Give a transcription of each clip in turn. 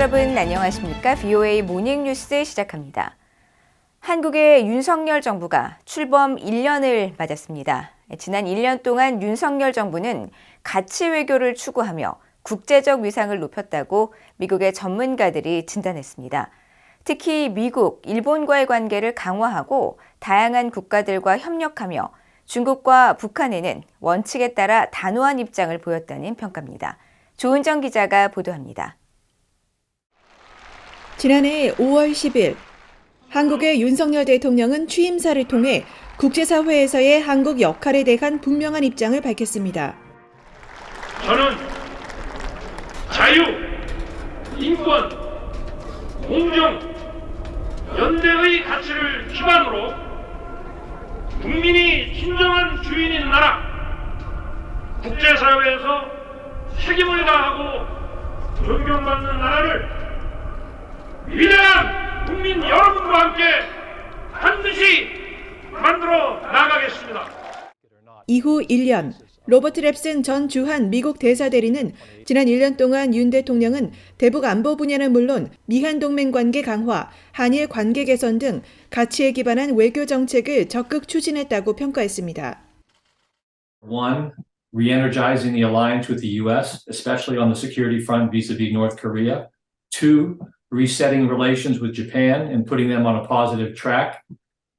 여러분 안녕하십니까? VOA 모닝뉴스 시작합니다. 한국의 윤석열 정부가 출범 1년을 맞았습니다. 지난 1년 동안 윤석열 정부는 가치 외교를 추구하며 국제적 위상을 높였다고 미국의 전문가들이 진단했습니다. 특히 미국, 일본과의 관계를 강화하고 다양한 국가들과 협력하며 중국과 북한에는 원칙에 따라 단호한 입장을 보였다는 평가입니다. 조은정 기자가 보도합니다. 지난해 5월 10일 한국의 윤석열 대통령은 취임사를 통해 국제사회에서의 한국 역할에 대한 분명한 입장을 밝혔습니다. 저는 자유, 인권, 공정, 연대의 가치를 기반으로 국민이 진정한 주인인 나라, 국제사회에서 책임을 다하고 존경받는 나라를 위대한 국민 여러분과 함께 반드시 만들어 나가겠습니다. 이후 1년, 로버트 랩슨 전 주한 미국 대사대리는 지난 1년 동안 윤 대통령은 대북 안보 분야는 물론 미한 동맹 관계 강화, 한일 관계 개선 등 가치에 기반한 외교 정책을 적극 추진했다고 평가했습니다. One, re-energizing the alliance with the U.S., especially on the security front vis-a-vis North Korea. Two, resetting relations with Japan and putting them on a positive track.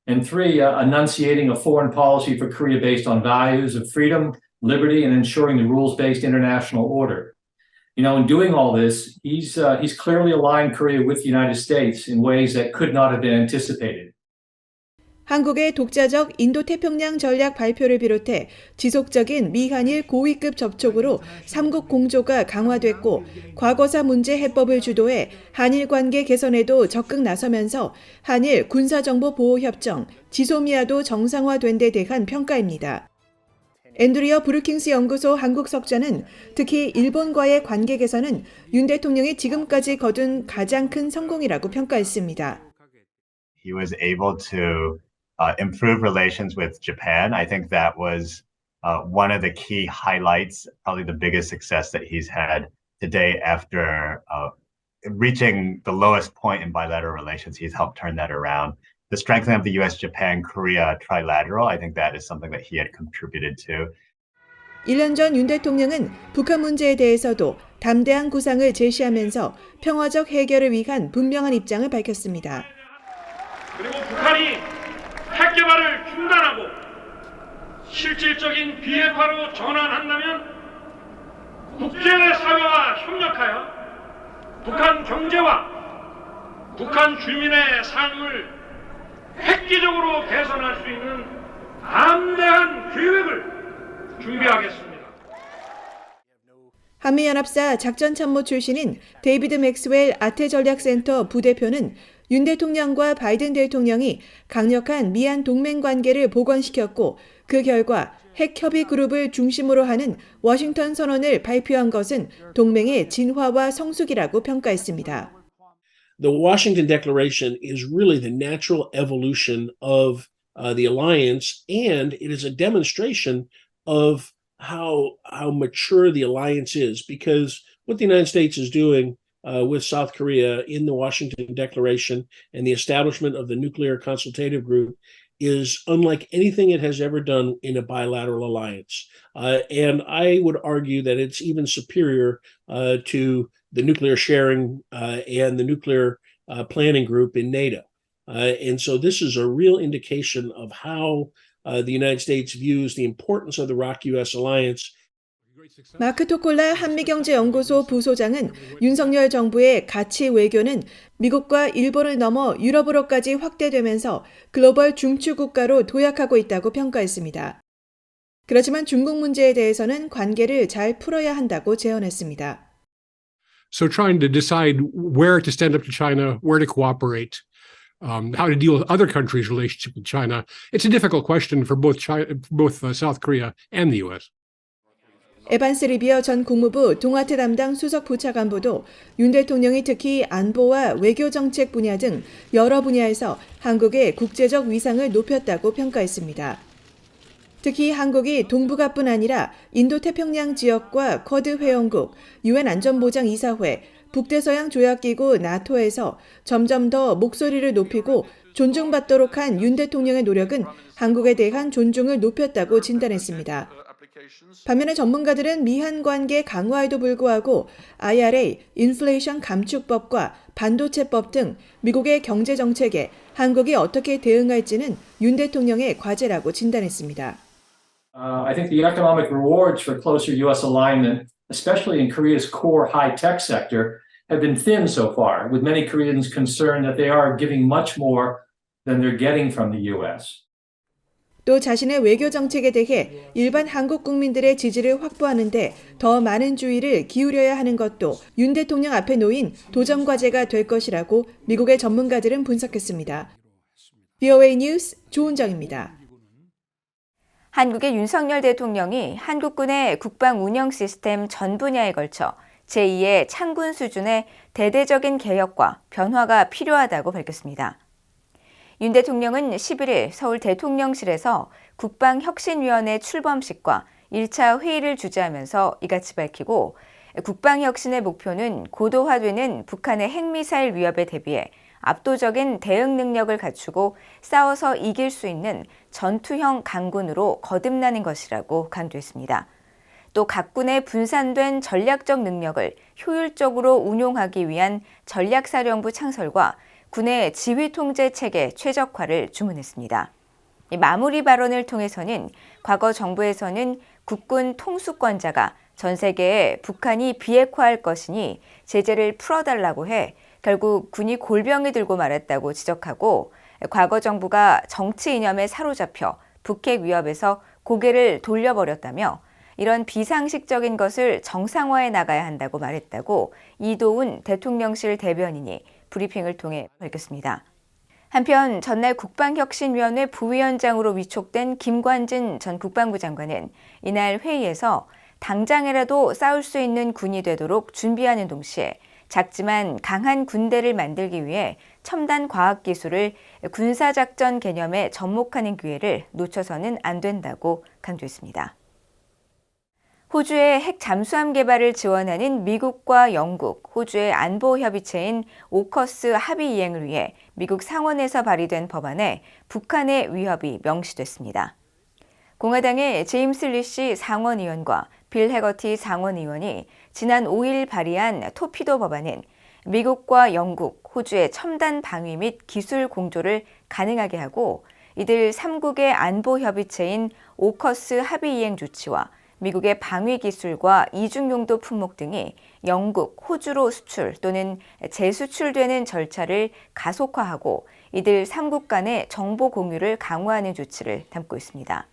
And three, enunciating a foreign policy for Korea based on values of freedom, liberty, and ensuring the rules-based international order. You know, in doing all this, he's clearly aligned Korea with the United States in ways that could not have been anticipated. 한국의 독자적 인도태평양 전략 발표를 비롯해 지속적인 미한일 고위급 접촉으로 삼국 공조가 강화됐고 과거사 문제 해법을 주도해 한일 관계 개선에도 적극 나서면서 한일 군사정보보호협정, 지소미아도 정상화된 데 대한 평가입니다. 앤드리어 브루킹스 연구소 한국 석좌는 특히 일본과의 관계 개선은 윤 대통령이 지금까지 거둔 가장 큰 성공이라고 평가했습니다. He was able to improve relations with Japan. I think that was one of the key highlights, probably the biggest success that he's had today after reaching the lowest point in bilateral relations. He's helped turn that around. The strengthening of the U.S., Japan, Korea trilateral, I think that is something that he had contributed to. 1년 전 윤 대통령은 북한 문제에 대해서도 담대한 구상을 제시하면서 평화적 해결을 위한 분명한 입장을 밝혔습니다. 그리고 북한이 핵 개발을 중단하고 실질적인 비핵화로 전환한다면 국제사회와 협력하여 북한 경제와 북한 주민의 삶을 획기적으로 개선할 수 있는 담대한 계획을 준비하겠습니다. 한미연합사 작전참모 출신인 데이비드 맥스웰 아태전략센터 부대표는 윤 대통령과 바이든 대통령이 강력한 미한 동맹 관계를 복원시켰고 그 결과 핵협의 그룹을 중심으로 하는 워싱턴 선언을 발표한 것은 동맹의 진화와 성숙이라고 평가했습니다. The Washington Declaration is really the natural evolution of the alliance, and it is a demonstration of how mature the alliance is, because what the United States is doing with South Korea in the Washington Declaration and the establishment of the Nuclear Consultative Group is unlike anything it has ever done in a bilateral alliance. And I would argue that it's even superior to the nuclear sharing and the nuclear planning group in NATO. And so this is a real indication of how the United States views the importance of the ROK-US alliance. 마크 토콜라 한미경제연구소 부소장은 윤석열 정부의 가치 외교는 미국과 일본을 넘어 유럽으로까지 확대되면서 글로벌 중추 국가로 도약하고 있다고 평가했습니다. 그렇지만 중국 문제에 대해서는 관계를 잘 풀어야 한다고 제언했습니다. So trying to decide where to stand up to China, where to cooperate, how to deal with other countries' relationship with China, it's a difficult question for both South Korea and the U.S. 에반스 리비어 전 국무부 동아태 담당 수석 부차관보도 윤 대통령이 특히 안보와 외교 정책 분야 등 여러 분야에서 한국의 국제적 위상을 높였다고 평가했습니다. 특히 한국이 동북아뿐 아니라 인도태평양 지역과 쿼드 회원국, 유엔 안전보장이사회, 북대서양 조약기구 나토에서 점점 더 목소리를 높이고 존중받도록 한 윤 대통령의 노력은 한국에 대한 존중을 높였다고 진단했습니다. 반면에 전문가들은 미한 관계 강화에도 불구하고 IRA, 인플레이션 감축법과 반도체법 등 미국의 경제 정책에 한국이 어떻게 대응할지는 윤 대통령의 과제라고 진단했습니다. I think the economic rewards for closer U.S. alignment, especially in Korea's core high-tech sector, have been thin so far, with many Koreans concerned that they are giving much more than they're getting from the U.S. 또 자신의 외교 정책에 대해 일반 한국 국민들의 지지를 확보하는 데 더 많은 주의를 기울여야 하는 것도 윤 대통령 앞에 놓인 도전 과제가 될 것이라고 미국의 전문가들은 분석했습니다. VOA 뉴스 조은정입니다. 한국의 윤석열 대통령이 한국군의 국방 운영 시스템 전 분야에 걸쳐 제2의 창군 수준의 대대적인 개혁과 변화가 필요하다고 밝혔습니다. 윤 대통령은 11일 서울 대통령실에서 국방혁신위원회 출범식과 1차 회의를 주재하면서 이같이 밝히고 국방혁신의 목표는 고도화되는 북한의 핵미사일 위협에 대비해 압도적인 대응 능력을 갖추고 싸워서 이길 수 있는 전투형 강군으로 거듭나는 것이라고 강조했습니다. 또 각 군의 분산된 전략적 능력을 효율적으로 운용하기 위한 전략사령부 창설과 군의 지휘통제 체계 최적화를 주문했습니다. 마무리 발언을 통해서는 과거 정부에서는 국군 통수권자가 전 세계에 북한이 비핵화할 것이니 제재를 풀어달라고 해 결국 군이 골병이 들고 말았다고 지적하고 과거 정부가 정치 이념에 사로잡혀 북핵 위협에서 고개를 돌려버렸다며 이런 비상식적인 것을 정상화해 나가야 한다고 말했다고 이도운 대통령실 대변인이 브리핑을 통해 밝혔습니다. 한편 전날 국방혁신위원회 부위원장으로 위촉된 김관진 전 국방부 장관은 이날 회의에서 당장이라도 싸울 수 있는 군이 되도록 준비하는 동시에 작지만 강한 군대를 만들기 위해 첨단 과학기술을 군사작전 개념에 접목하는 기회를 놓쳐서는 안 된다고 강조했습니다. 호주의 핵 잠수함 개발을 지원하는 미국과 영국, 호주의 안보협의체인 오커스 합의 이행을 위해 미국 상원에서 발의된 법안에 북한의 위협이 명시됐습니다. 공화당의 제임스 리시 상원의원과 빌 해거티 상원의원이 지난 5일 발의한 토피도 법안은 미국과 영국, 호주의 첨단 방위 및 기술 공조를 가능하게 하고 이들 3국의 안보협의체인 오커스 합의 이행 조치와 미국의 방위 기술과 이중용도 품목 등이 영국, 호주로 수출 또는 재수출되는 절차를 가속화하고 이들 3국 간의 정보 공유를 강화하는 조치를 담고 있습니다.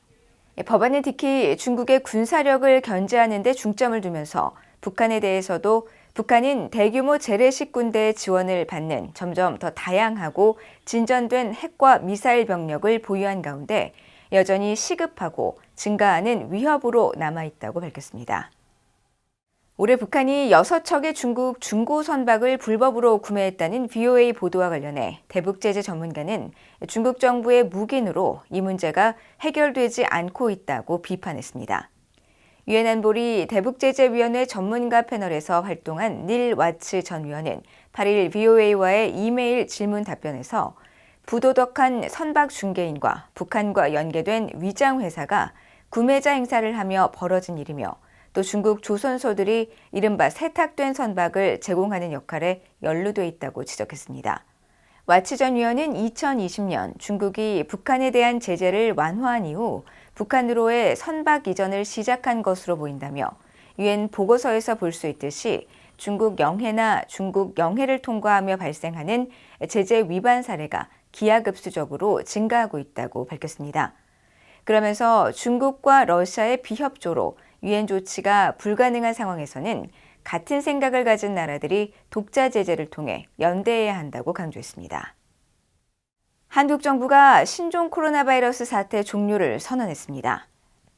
법안은 특히 중국의 군사력을 견제하는 데 중점을 두면서 북한에 대해서도 북한은 대규모 재래식 군대의 지원을 받는 점점 더 다양하고 진전된 핵과 미사일 병력을 보유한 가운데 여전히 시급하고 증가하는 위협으로 남아있다고 밝혔습니다. 올해 북한이 6척의 중국 중고 선박을 불법으로 구매했다는 VOA 보도와 관련해 대북제재 전문가는 중국 정부의 묵인으로 이 문제가 해결되지 않고 있다고 비판했습니다. 유엔 안보리 대북제재위원회 전문가 패널에서 활동한 닐 와츠 전 위원은 8일 VOA와의 이메일 질문 답변에서 부도덕한 선박 중개인과 북한과 연계된 위장회사가 구매자 행사를 하며 벌어진 일이며 또 중국 조선소들이 이른바 세탁된 선박을 제공하는 역할에 연루돼 있다고 지적했습니다. 와츠 전 위원은 2020년 중국이 북한에 대한 제재를 완화한 이후 북한으로의 선박 이전을 시작한 것으로 보인다며 유엔 보고서에서 볼 수 있듯이 중국 영해나 중국 영해를 통과하며 발생하는 제재 위반 사례가 기하급수적으로 증가하고 있다고 밝혔습니다. 그러면서 중국과 러시아의 비협조로 유엔 조치가 불가능한 상황에서는 같은 생각을 가진 나라들이 독자 제재를 통해 연대해야 한다고 강조했습니다. 한국 정부가 신종 코로나 바이러스 사태 종료를 선언했습니다.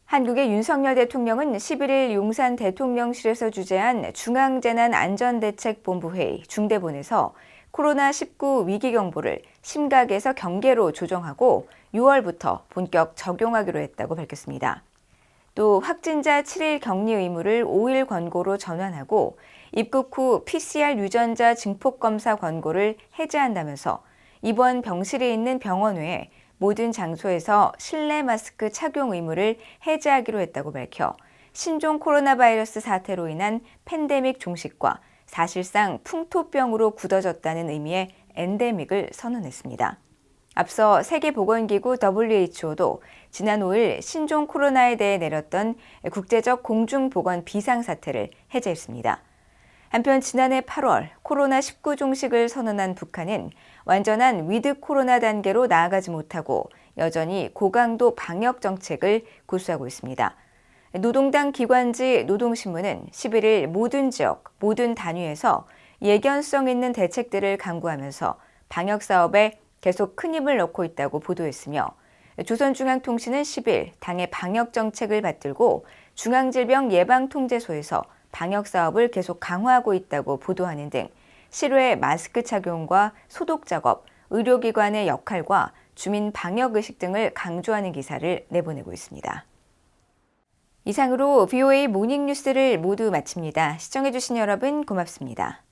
한국의 윤석열 대통령은 11일 용산 대통령실에서 주재한 중앙재난안전대책본부회의 중대본에서 코로나19 위기경보를 심각에서 경계로 조정하고 6월부터 본격 적용하기로 했다고 밝혔습니다. 또 확진자 7일 격리 의무를 5일 권고로 전환하고 입국 후 PCR 유전자 증폭 검사 권고를 해제한다면서 이번 병실에 있는 병원 외에 모든 장소에서 실내 마스크 착용 의무를 해제하기로 했다고 밝혀 신종 코로나 바이러스 사태로 인한 팬데믹 종식과 사실상 풍토병으로 굳어졌다는 의미의 엔데믹을 선언했습니다. 앞서 세계보건기구 WHO도 지난 5일 신종 코로나에 대해 내렸던 국제적 공중보건 비상사태를 해제했습니다. 한편 지난해 8월 코로나19 종식을 선언한 북한은 완전한 위드 코로나 단계로 나아가지 못하고 여전히 고강도 방역 정책을 고수하고 있습니다. 노동당 기관지 노동신문은 11일 모든 지역, 모든 단위에서 예견성 있는 대책들을 강구하면서 방역 사업에 계속 큰 힘을 넣고 있다고 보도했으며 조선중앙통신은 10일 당의 방역 정책을 받들고 중앙질병예방통제소에서 방역 사업을 계속 강화하고 있다고 보도하는 등 실외 마스크 착용과 소독 작업, 의료기관의 역할과 주민 방역 의식 등을 강조하는 기사를 내보내고 있습니다. 이상으로 VOA 모닝뉴스를 모두 마칩니다. 시청해주신 여러분 고맙습니다.